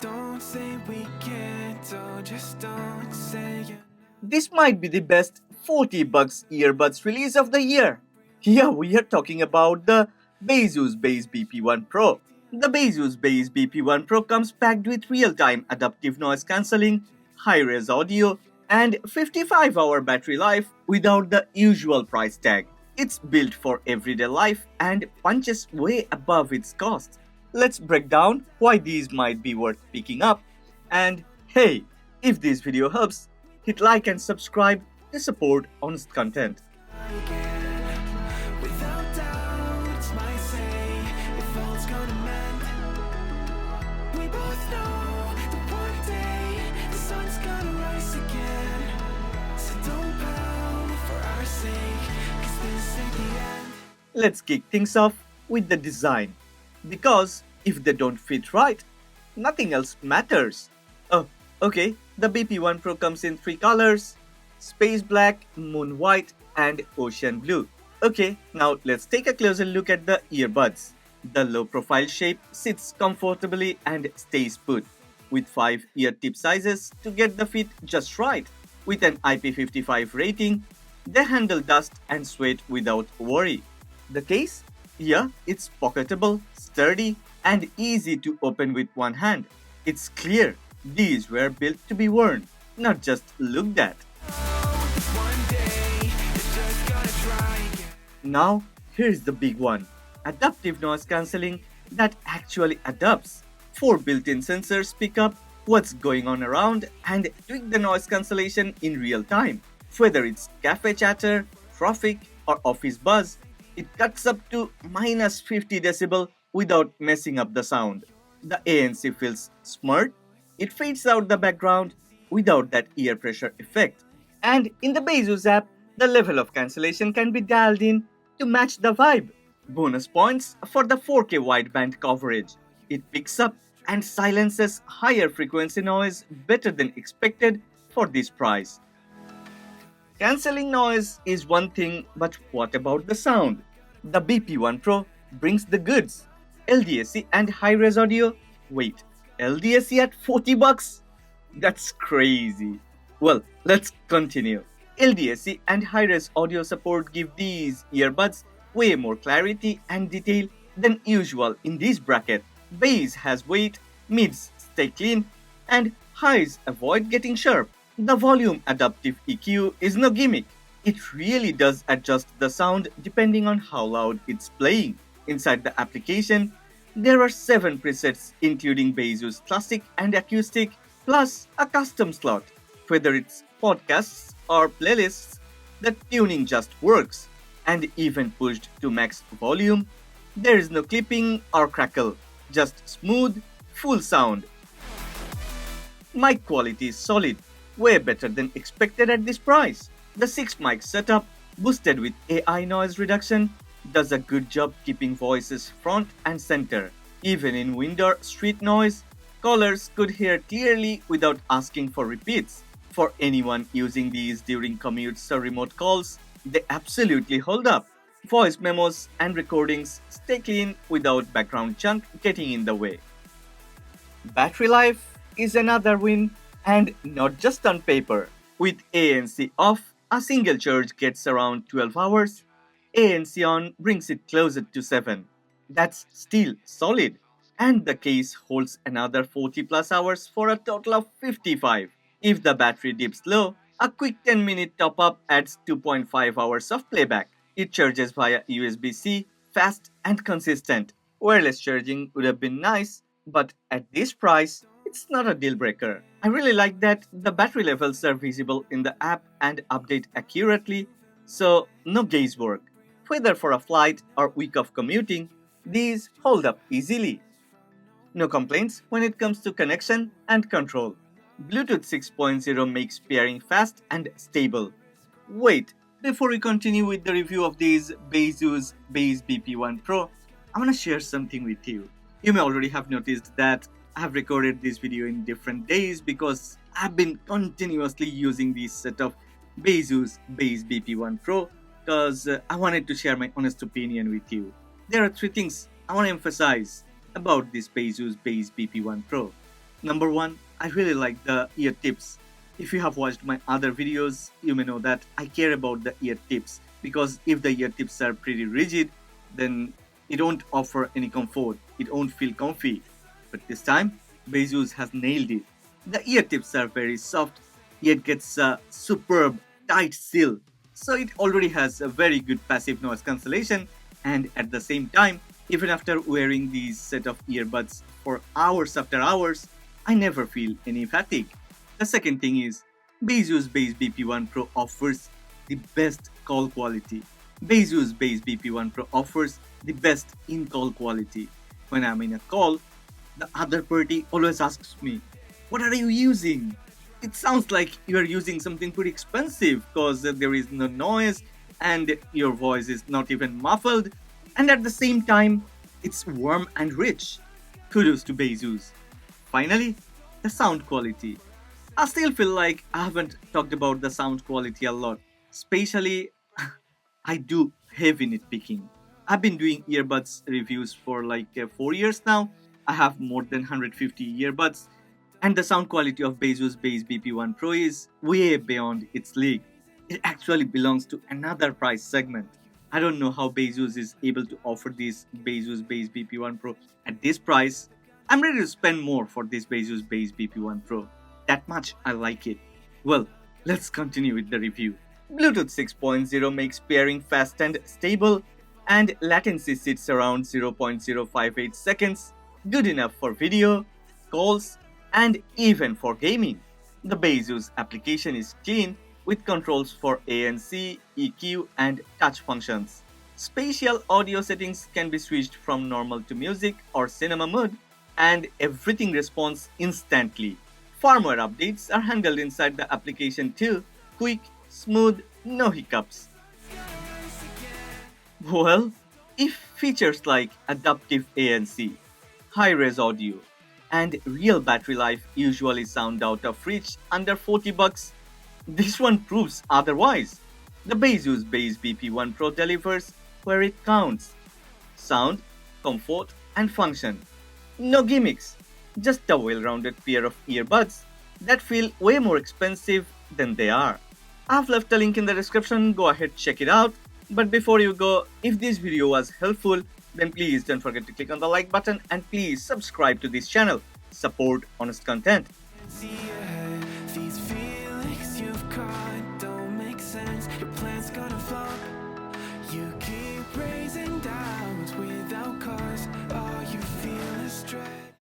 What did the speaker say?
Don't say we can't, oh, just don't say it. This might be the best 40 bucks earbuds release of the year. Here we are talking about the Baseus Bass BP1 Pro. The Baseus Bass BP1 Pro comes packed with real-time adaptive noise cancelling, high-res audio, and 55-hour battery life without the usual price tag. It's built for everyday life and punches way above its cost. Let's break down why these might be worth picking up. And hey, if this video helps, hit like and subscribe to support honest content. Again, without doubt, it's my say. If all's gonna mend, we both know that one day the sun's gonna rise again. So don't pout for our sake, 'cause this ain't the end. Let's kick things off with the design. Because if they don't fit right, nothing else matters. Oh, okay, the BP1 Pro comes in 3 colors: space black, moon white, and ocean blue. Okay, now let's take a closer look at the earbuds. The low profile shape sits comfortably and stays put, with 5 ear tip sizes to get the fit just right. With an IP55 rating, they handle dust and sweat without worry. The case? Yeah, it's pocketable, sturdy, and easy to open with one hand. It's clear these were built to be worn, not just looked at. One day, it's just gonna try again. Now, here's the big one: adaptive noise cancelling that actually adapts. 4 built-in sensors pick up what's going on around and tweak the noise cancellation in real time. Whether it's cafe chatter, traffic, or office buzz, it cuts up to minus 50 decibel without messing up the sound. The ANC feels smart. It fades out the background without that ear pressure effect. And in the Baseus app, the level of cancellation can be dialed in to match the vibe. Bonus points for the 4K wideband coverage. It picks up and silences higher frequency noise better than expected for this price. Cancelling noise is one thing, but what about the sound? The BP1 Pro brings the goods. LDAC and high-res audio. Wait, LDAC at 40 bucks? That's crazy. Well, let's continue. LDAC and high-res audio support give these earbuds way more clarity and detail than usual in this bracket. Bass has weight, mids stay clean, and highs avoid getting sharp. The volume adaptive EQ is no gimmick. It really does adjust the sound depending on how loud it's playing. Inside the application, there are 7 presets including Baseus Classic and Acoustic, plus a custom slot. Whether it's podcasts or playlists, the tuning just works. And even pushed to max volume, there is no clipping or crackle, just smooth, full sound. Mic quality is solid, way better than expected at this price. The 6 mic setup, boosted with AI noise reduction, does a good job keeping voices front and center. Even in wind or street noise, callers could hear clearly without asking for repeats. For anyone using these during commutes or remote calls, they absolutely hold up. Voice memos and recordings stay clean without background junk getting in the way. Battery life is another win, and not just on paper. With ANC off, a single charge gets around 12 hours. ANC on brings it closer to 7. That's still solid. And the case holds another 40 plus hours for a total of 55. If the battery dips low, a quick 10-minute top-up adds 2.5 hours of playback. It charges via USB-C, fast and consistent. Wireless charging would have been nice, but at this price, it's not a deal breaker. I really like that the battery levels are visible in the app and update accurately, so no guesswork. Whether for a flight or week of commuting, these hold up easily. No complaints when it comes to connection and control. Bluetooth 6.0 makes pairing fast and stable. Wait, before we continue with the review of these Baseus Bass BP1 Pro, I want to share something with you. You may already have noticed that I have recorded this video in different days because I've been continuously using this set of Baseus Bass BP1 Pro because I wanted to share my honest opinion with you. There are 3 things I want to emphasize about this Baseus Bass BP1 Pro. Number one, I really like the ear tips. If you have watched my other videos, you may know that I care about the ear tips because if the ear tips are pretty rigid, then it won't offer any comfort. It won't feel comfy. But this time, Baseus has nailed it. The ear tips are very soft, yet gets a superb tight seal. So it already has a very good passive noise cancellation, and at the same time, even after wearing these set of earbuds for hours after hours, I never feel any fatigue. The second thing is Baseus Bass BP1 Pro offers the best call quality. Baseus Bass BP1 Pro offers the best in-call quality. When I'm in a call, the other party always asks me, "What are you using?" It sounds like you are using something pretty expensive because there is no noise and your voice is not even muffled, and at the same time, it's warm and rich. Kudos to Baseus. Finally, the sound quality. I still feel like I haven't talked about the sound quality a lot, especially I do heavy nitpicking. I've been doing earbuds reviews for like 4 years now. I have more than 150 earbuds, and the sound quality of Baseus Bass BP1 Pro is way beyond its league. It actually belongs to another price segment. I don't know how Baseus is able to offer this Baseus Bass BP1 Pro at this price. I'm ready to spend more for this Baseus Bass BP1 Pro. That much I like it. Well, let's continue with the review. Bluetooth 6.0 makes pairing fast and stable, and latency sits around 0.058 seconds, good enough for video, calls, and even for gaming. The Baseus application is clean with controls for ANC, EQ, and touch functions. Spatial audio settings can be switched from normal to music or cinema mode, and everything responds instantly. Firmware updates are handled inside the application too, quick, smooth, no hiccups. Well, if features like adaptive ANC, high-res audio, and real battery life usually sound out of reach under 40 bucks, this one proves otherwise. The Baseus Bass BP1 Pro delivers where it counts: sound, comfort, and function. No gimmicks, just a well-rounded pair of earbuds that feel way more expensive than they are. I've left a link in the description, go ahead check it out. But before you go, if this video was helpful, then please don't forget to click on the like button and please subscribe to this channel. Support honest content. See